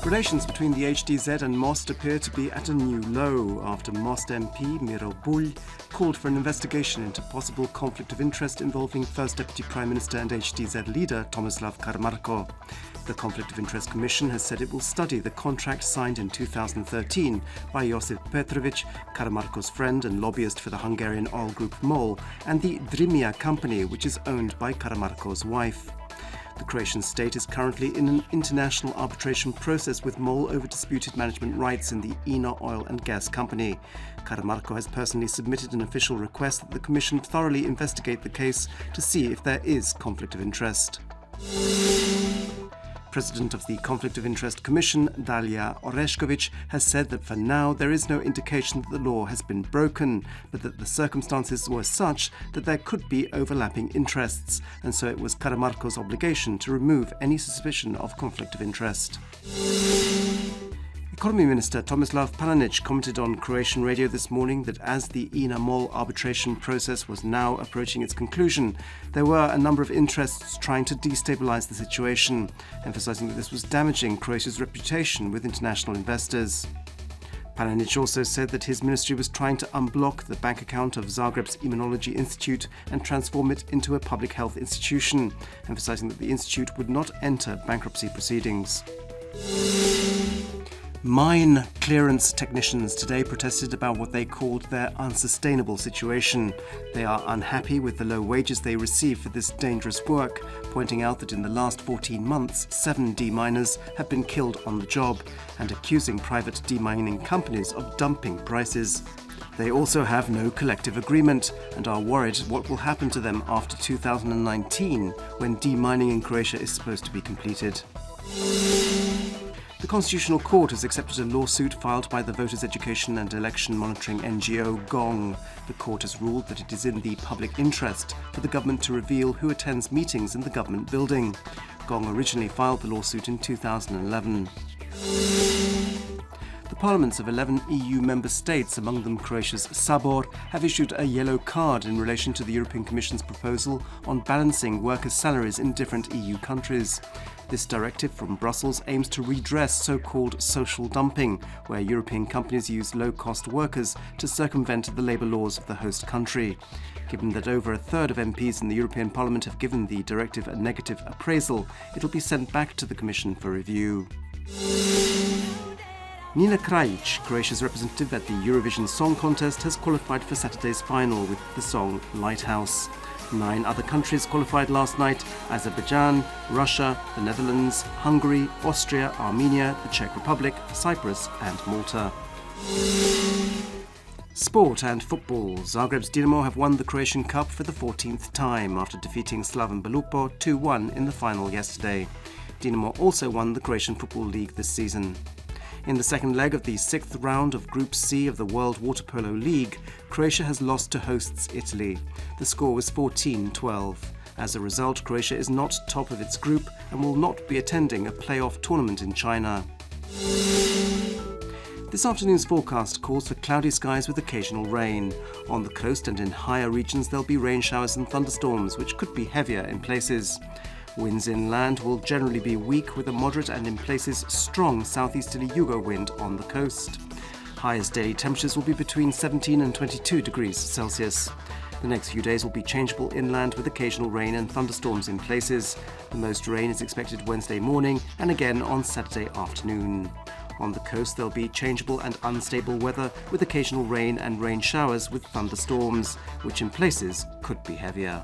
Relations between the HDZ and MOST appear to be at a new low after MOST MP Miro Bulj called for an investigation into possible conflict of interest involving First Deputy Prime Minister and HDZ leader Tomislav Karamarko. The Conflict of Interest Commission has said it will study the contract signed in 2013 by Josip Petrovic, Karamarko's friend and lobbyist for the Hungarian oil group MOL, and the Drimia company, which is owned by Karamarko's wife. The Croatian state is currently in an international arbitration process with MOL over disputed management rights in the INA oil and gas company. Karamarko has personally submitted an official request that the Commission thoroughly investigate the case to see if there is conflict of interest. President of the Conflict of Interest Commission, Dalia Orešković, has said that for now there is no indication that the law has been broken, but that the circumstances were such that there could be overlapping interests, and so it was Karamarko's obligation to remove any suspicion of conflict of interest. Economy Minister Tomislav Palenić commented on Croatian radio this morning that as the INA-MOL arbitration process was now approaching its conclusion, there were a number of interests trying to destabilise the situation, emphasising that this was damaging Croatia's reputation with international investors. Palenić also said that his ministry was trying to unblock the bank account of Zagreb's Immunology Institute and transform it into a public health institution, emphasising that the institute would not enter bankruptcy proceedings. Mine clearance technicians today protested about what they called their unsustainable situation. They are unhappy with the low wages they receive for this dangerous work, pointing out that in the last 14 months, 7 deminers have been killed on the job, and accusing private demining companies of dumping prices. They also have no collective agreement and are worried what will happen to them after 2019, when demining in Croatia is supposed to be completed. The Constitutional Court has accepted a lawsuit filed by the Voters' Education and Election Monitoring NGO GONG. The court has ruled that it is in the public interest for the government to reveal who attends meetings in the government building. GONG originally filed the lawsuit in 2011. The parliaments of 11 EU member states, among them Croatia's Sabor, have issued a yellow card in relation to the European Commission's proposal on balancing workers' salaries in different EU countries. This directive from Brussels aims to redress so-called social dumping, where European companies use low-cost workers to circumvent the labour laws of the host country. Given that over a third of MPs in the European Parliament have given the directive a negative appraisal, it will be sent back to the Commission for review. Nina Krajic, Croatia's representative at the Eurovision Song Contest, has qualified for Saturday's final with the song Lighthouse. 9 other countries qualified last night: Azerbaijan, Russia, the Netherlands, Hungary, Austria, Armenia, the Czech Republic, Cyprus and Malta. Sport and football. Zagreb's Dinamo have won the Croatian Cup for the 14th time after defeating Slaven Belupo 2-1 in the final yesterday. Dinamo also won the Croatian Football League this season. In the second leg of the 6th round of Group C of the World Water Polo League, Croatia has lost to hosts Italy. The score was 14-12. As a result, Croatia is not top of its group and will not be attending a playoff tournament in China. This afternoon's forecast calls for cloudy skies with occasional rain. On the coast and in higher regions there'll be rain showers and thunderstorms, which could be heavier in places. Winds inland will generally be weak, with a moderate and in places strong southeasterly Yugo wind on the coast. Highest daily temperatures will be between 17 and 22 degrees Celsius. The next few days will be changeable inland with occasional rain and thunderstorms in places. The most rain is expected Wednesday morning and again on Saturday afternoon. On the coast there'll be changeable and unstable weather with occasional rain and rain showers with thunderstorms, which in places could be heavier.